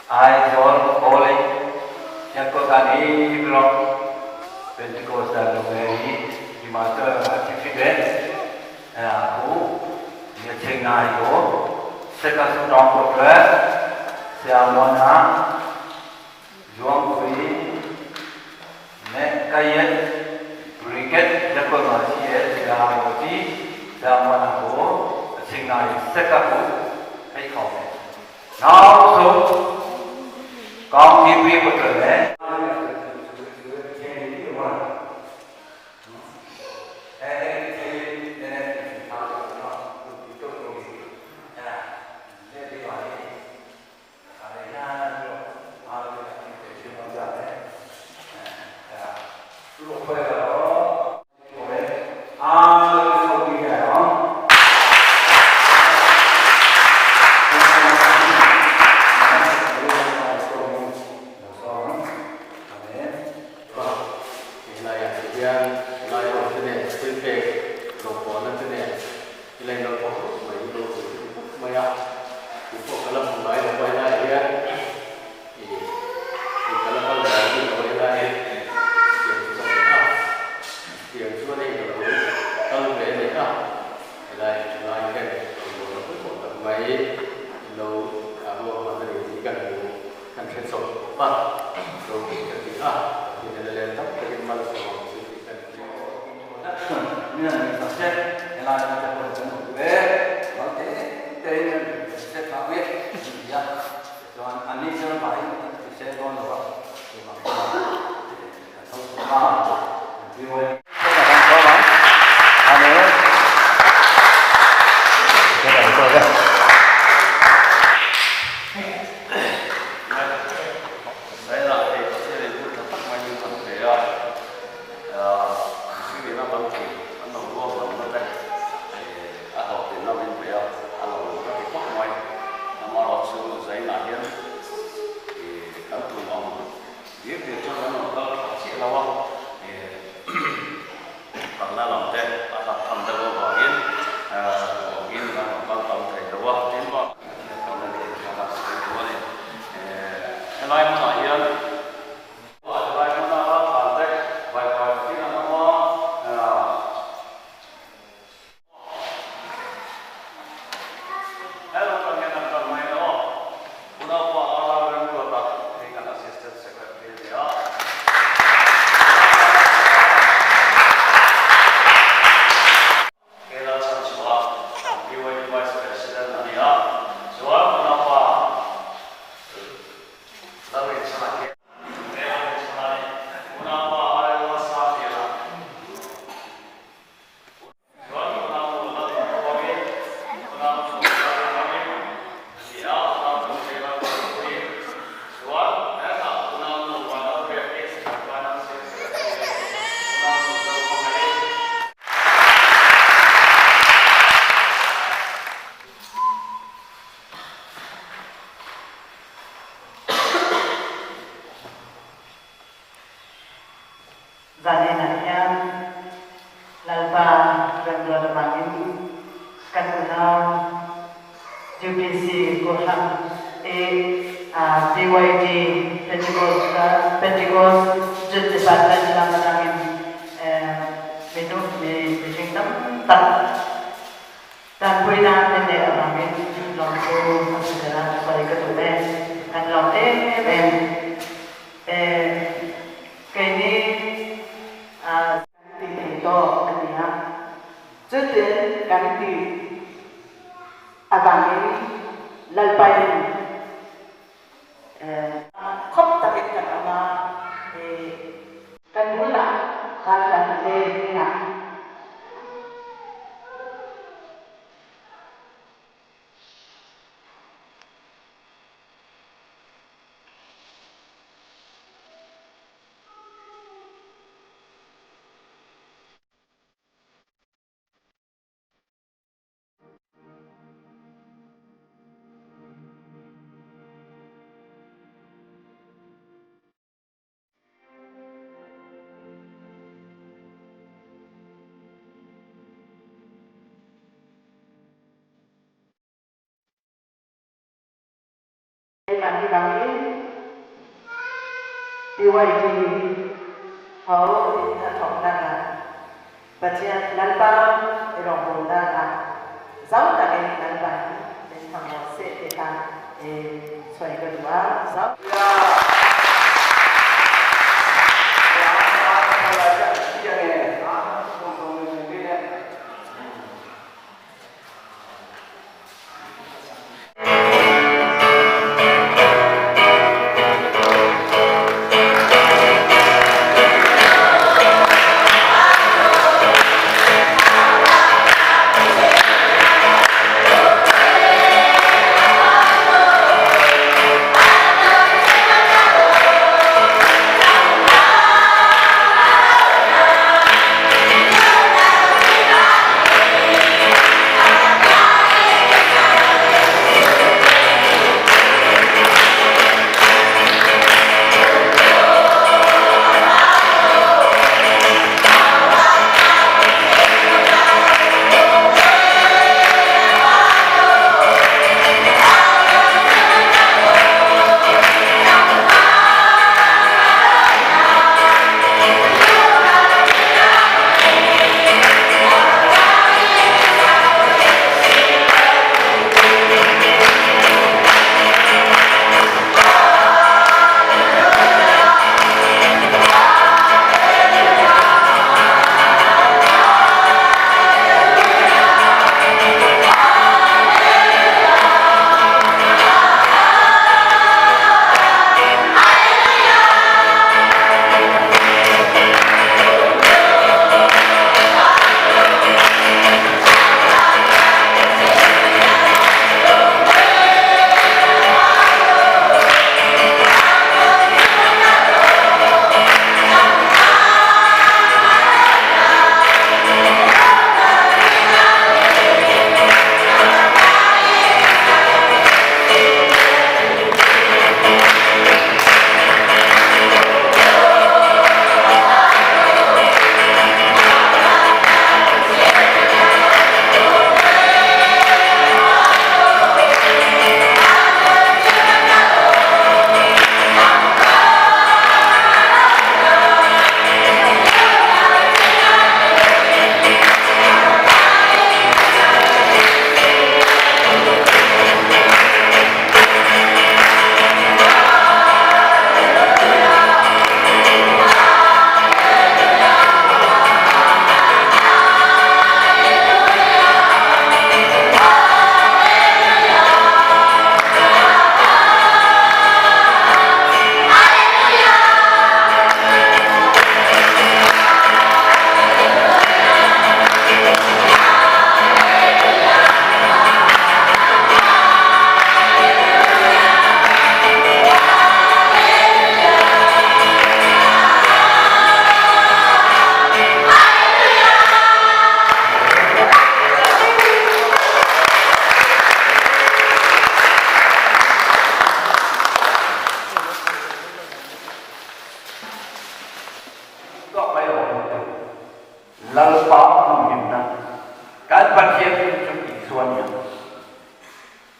I John Coley yang kami blog Pentecostal Noveni di mata aktivitas aku dia cengai yo sekarang orang berdoa siamana juang kui nek kayat berikat jago masih siapa boti siamana ko cengai sekarang hai kau now so कौन की भी पुत्र है Za nên là em là CYD Pentecost Jut Department lang namin meeting tam dan pwede natin din namin lang po ang sila sa ikatuloy kan lang kaya ni dito kaniya Jut ganti agami lalpayan khóc tập việc cần mà cần muốn là cần là thế nào kami DYG hầu thì thọ đăng và chia lan ba để đồng hồ đăng giáo cả cái lan ba để thằng nó sẽ để ta xoay cái đó giáo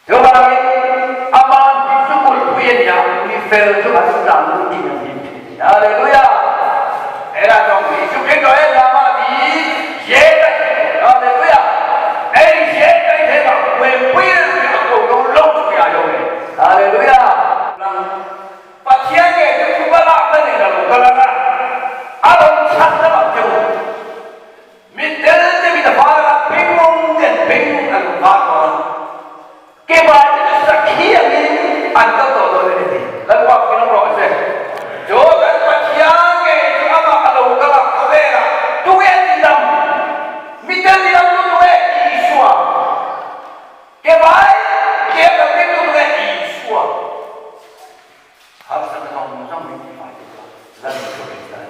Terbaik aman disebut punya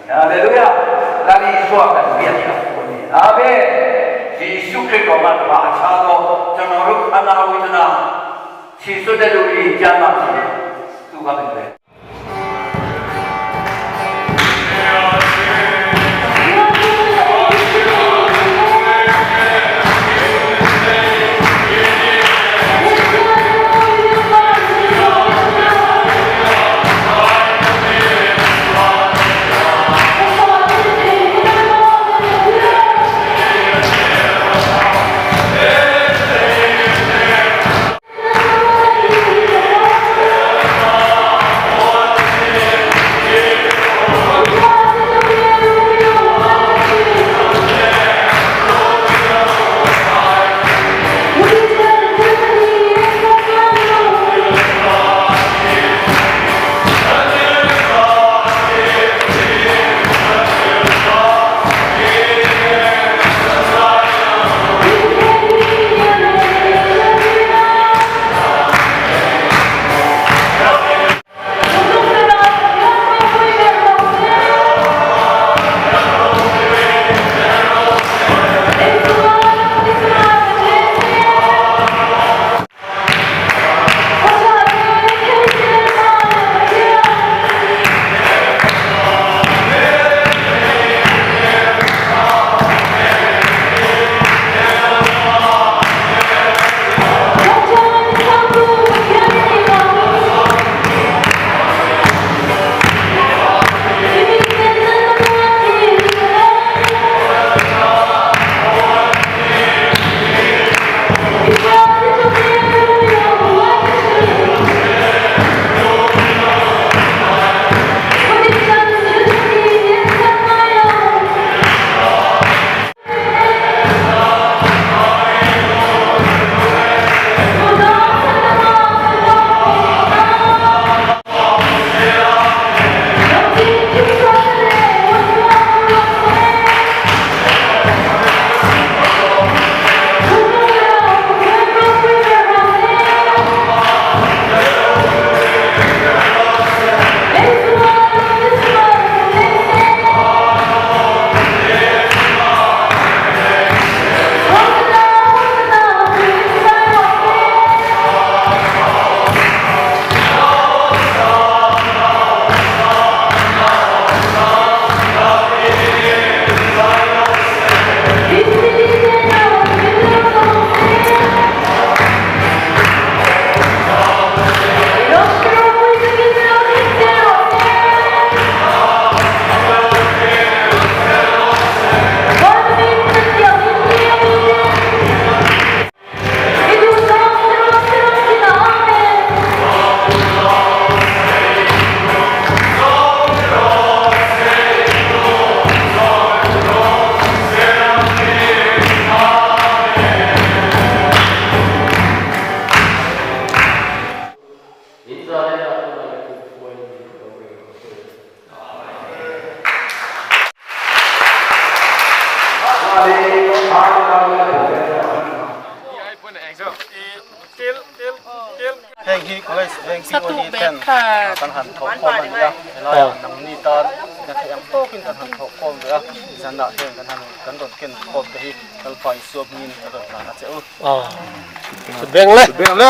할렐루야. 나니 수학까지 미안해. 아멘. 예수 그리스도만 마차도 저노룩 하나로 있으나 시소대 우리 있지 않았지. 누가 돼? Satu beka kan han thok kom ya la nang ni ta na thayam to kin kan han thok kom ya sana hen kan han kan don ken khop ka hi kal pai suap nin ka don na cheu beng le le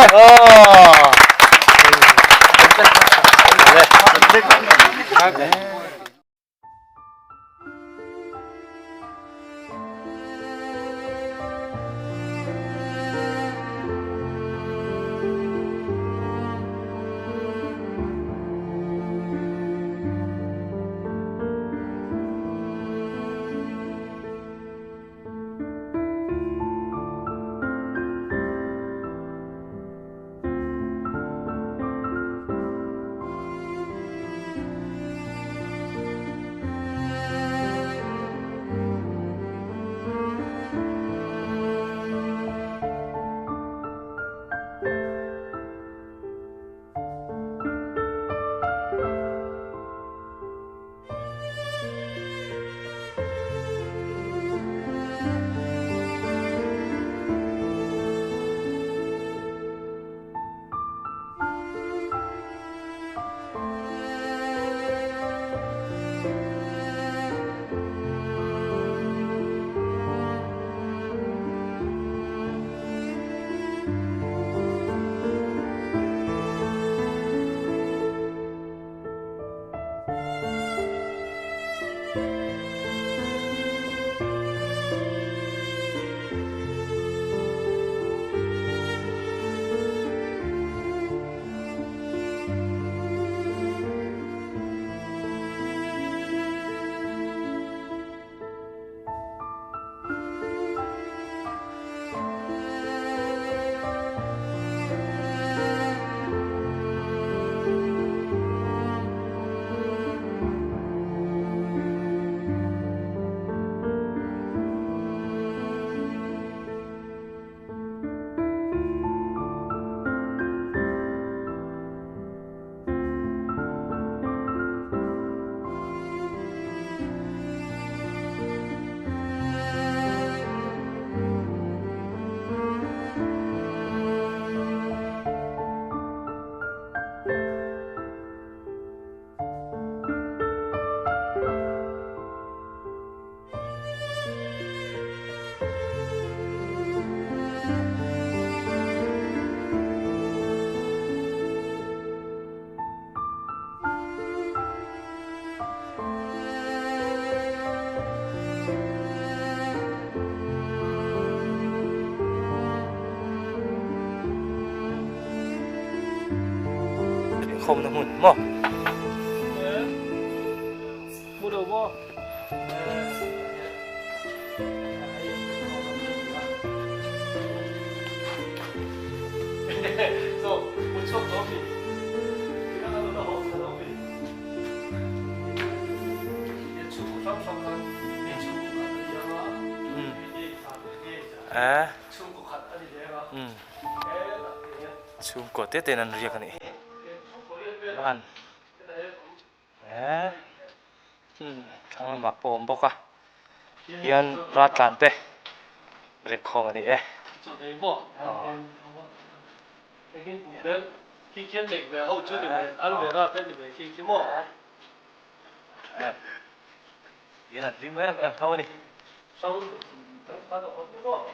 không nó hùn mò mua đồ vô so một chút đó thì cái đó nó hot nó bị cái chú sắp sắp cái chú cái gì à chú cái cái gì đó chung của tết tên ăn riêng cái này ăn à thằng mặc bom bốc à yên rát cản tê rệp không cái này chú cái bộ cái kiến định về hậu chú thì mình ăn về ra bên thì về cái mỏ yên là riêng với em thôi đi xong bắt đầu cái mỏ